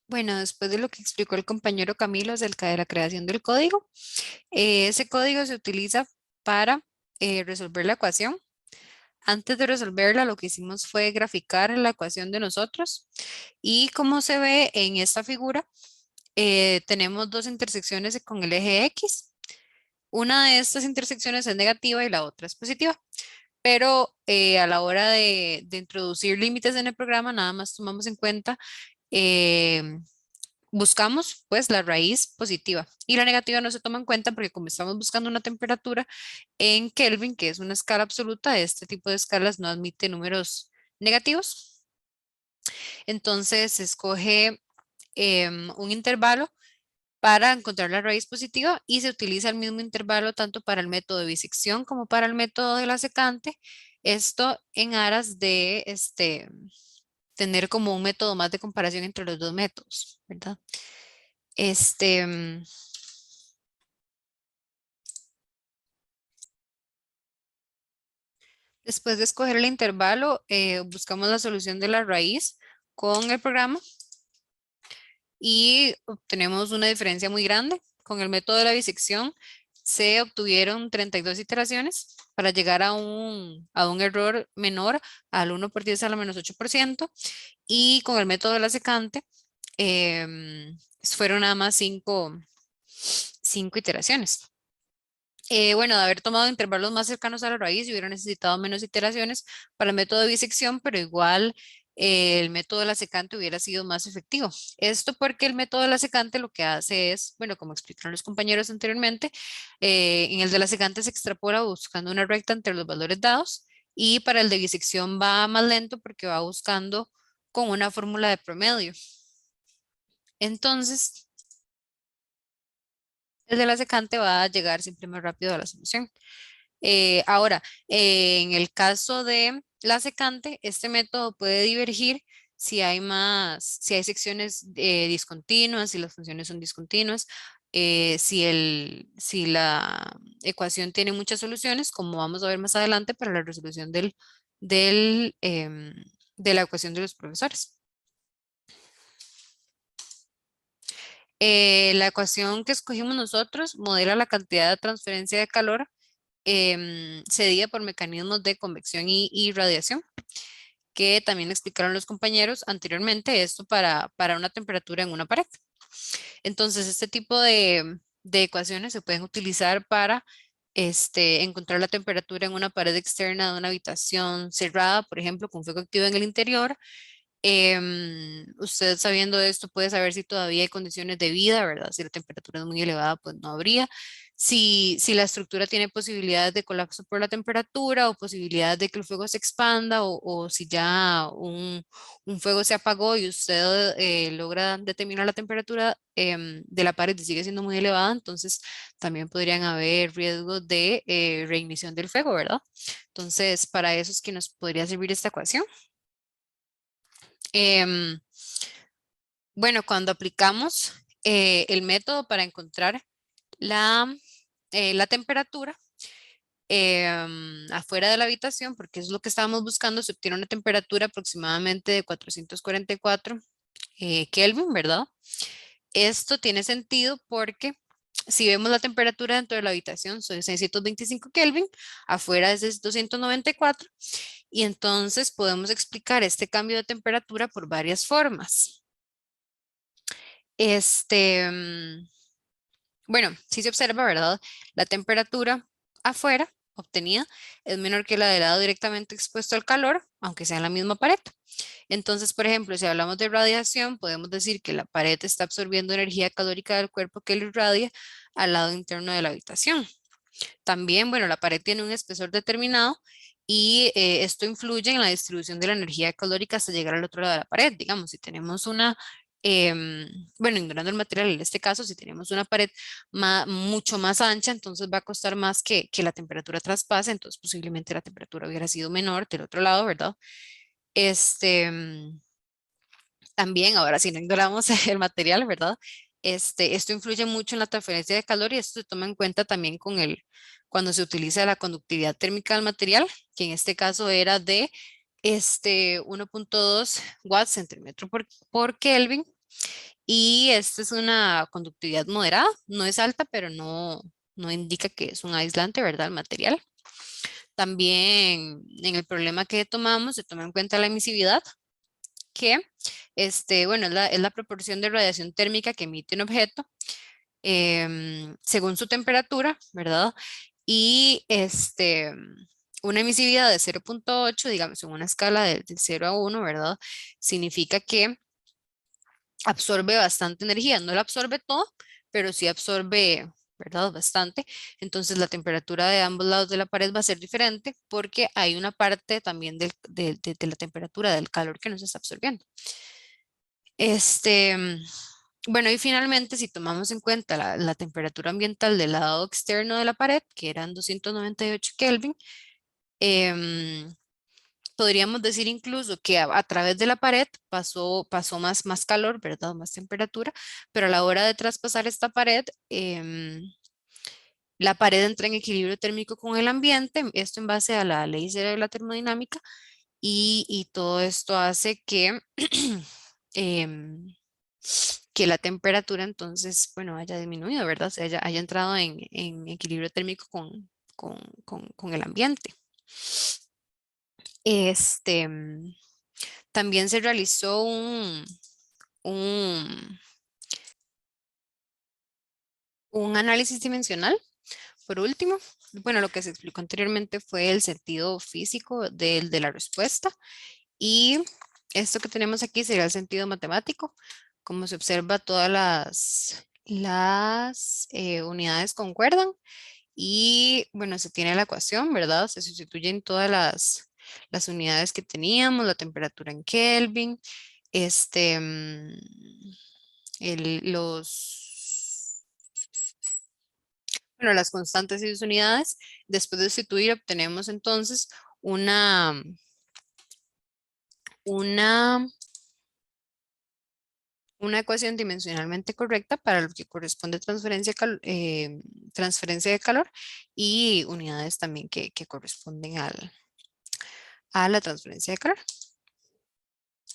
Bueno, después de lo que explicó el compañero Camilo acerca de la creación del código, ese código se utiliza para resolver la ecuación. Antes de resolverla, lo que hicimos fue graficar la ecuación de nosotros y como se ve en esta figura, tenemos dos intersecciones con el eje X. Una de estas intersecciones es negativa y la otra es positiva, pero a la hora de introducir límites en el programa, nada más tomamos en cuenta eh, buscamos pues la raíz positiva y la negativa no se toma en cuenta porque como estamos buscando una temperatura en Kelvin, que es una escala absoluta, este tipo de escalas no admite números negativos. Entonces se escoge un intervalo para encontrar la raíz positiva y se utiliza el mismo intervalo tanto para el método de bisección como para el método de la secante. Esto en aras de tener como un método más de comparación entre los dos métodos, ¿verdad? Este, mm, Después de escoger el intervalo, buscamos la solución de la raíz con el programa y obtenemos una diferencia muy grande. Con el método de la bisección se obtuvieron 32 iteraciones para llegar a un error menor al 1 por 10 a la menos 8%. Y con el método de la secante fueron nada más 5 iteraciones. Bueno, de haber tomado intervalos más cercanos a la raíz, hubiera necesitado menos iteraciones para el método de bisección, pero igual el método de la secante hubiera sido más efectivo. Esto porque el método de la secante lo que hace es, bueno, como explicaron los compañeros anteriormente, en el de la secante se extrapola buscando una recta entre los valores dados y para el de bisección va más lento porque va buscando con una fórmula de promedio. Entonces, el de la secante va a llegar siempre más rápido a la solución. Ahora, en el caso de la secante, este método puede divergir si hay secciones discontinuas, si las funciones son discontinuas, si la ecuación tiene muchas soluciones, como vamos a ver más adelante para la resolución del, em, de la ecuación de los profesores. La ecuación que escogimos nosotros modela la cantidad de transferencia de calor cedida por mecanismos de convección y radiación, que también explicaron los compañeros anteriormente, esto para una temperatura en una pared. Entonces, este tipo de ecuaciones se pueden utilizar para encontrar la temperatura en una pared externa de una habitación cerrada, por ejemplo, con fuego activo en el interior. Usted sabiendo esto puede saber si todavía hay condiciones de vida, ¿verdad? Si la temperatura es muy elevada, pues no habría. Si la estructura tiene posibilidades de colapso por la temperatura o posibilidades de que el fuego se expanda o si ya un fuego se apagó y usted logra determinar la temperatura de la pared y sigue siendo muy elevada, entonces también podrían haber riesgos de reignición del fuego, ¿verdad? Entonces, para eso es que nos podría servir esta ecuación. Em, bueno, cuando aplicamos el método para encontrar la, la temperatura afuera de la habitación, porque es lo que estábamos buscando, se obtiene una temperatura aproximadamente de 444 Kelvin, ¿verdad? Esto tiene sentido porque si vemos la temperatura dentro de la habitación son 625 Kelvin, afuera es de 294 y entonces podemos explicar este cambio de temperatura por varias formas. Este, mm, bueno, si se observa, ¿verdad? La temperatura afuera obtenida es menor que la del lado directamente expuesto al calor, aunque sea en la misma pared. Entonces, por ejemplo, si hablamos de radiación, podemos decir que la pared está absorbiendo energía calórica del cuerpo que lo irradia al lado interno de la habitación. También, bueno, la pared tiene un espesor determinado y esto influye en la distribución de la energía calórica hasta llegar al otro lado de la pared. Digamos, si tenemos bueno, ignorando el material, en este caso, si tenemos una pared mucho más ancha, entonces va a costar más que la temperatura traspase, entonces posiblemente la temperatura hubiera sido menor del otro lado, ¿verdad? Este, mm, También, ahora si no ignoramos el material, ¿verdad? Esto influye mucho en la transferencia de calor y esto se toma en cuenta también cuando se utiliza la conductividad térmica del material, que en este caso era de 1.2 watts entre metro por Kelvin. Y esta es una conductividad moderada, no es alta, pero no indica que es un aislante, ¿verdad? El material. También en el problema que tomamos se toma en cuenta la emisividad, que bueno, es la proporción de radiación térmica que emite un objeto según su temperatura, ¿verdad? Y una emisividad de 0,8, digamos, en una escala de 0 a 1, ¿verdad? Significa que absorbe bastante energía, no la absorbe todo, pero sí absorbe, ¿verdad? Bastante. Entonces la temperatura de ambos lados de la pared va a ser diferente porque hay una parte también de la temperatura, del calor que nos está absorbiendo. Este, mm, bueno, y finalmente, si tomamos en cuenta la temperatura ambiental del lado externo de la pared, que eran 298 Kelvin, em, podríamos decir incluso que a través de la pared pasó más calor, ¿verdad? Más temperatura, pero a la hora de traspasar esta pared, la pared entra en equilibrio térmico con el ambiente, esto en base a la ley cero de la termodinámica, y todo esto hace que, em, que la temperatura entonces, bueno, haya disminuido, ¿verdad? O sea, haya entrado en equilibrio térmico con el ambiente. Este, mm, También se realizó un, un análisis dimensional. Por último, bueno, lo que se explicó anteriormente fue el sentido físico de la respuesta y esto que tenemos aquí sería el sentido matemático. Como se observa, todas las unidades concuerdan y bueno, se tiene la ecuación, ¿verdad? Se sustituyen todas las unidades que teníamos, la temperatura en Kelvin, este, mm, los, bueno, las constantes y sus unidades. Después de sustituir, obtenemos entonces una, una, una ecuación dimensionalmente correcta para lo que corresponde transferencia de calor y unidades también que corresponden a la transferencia de calor.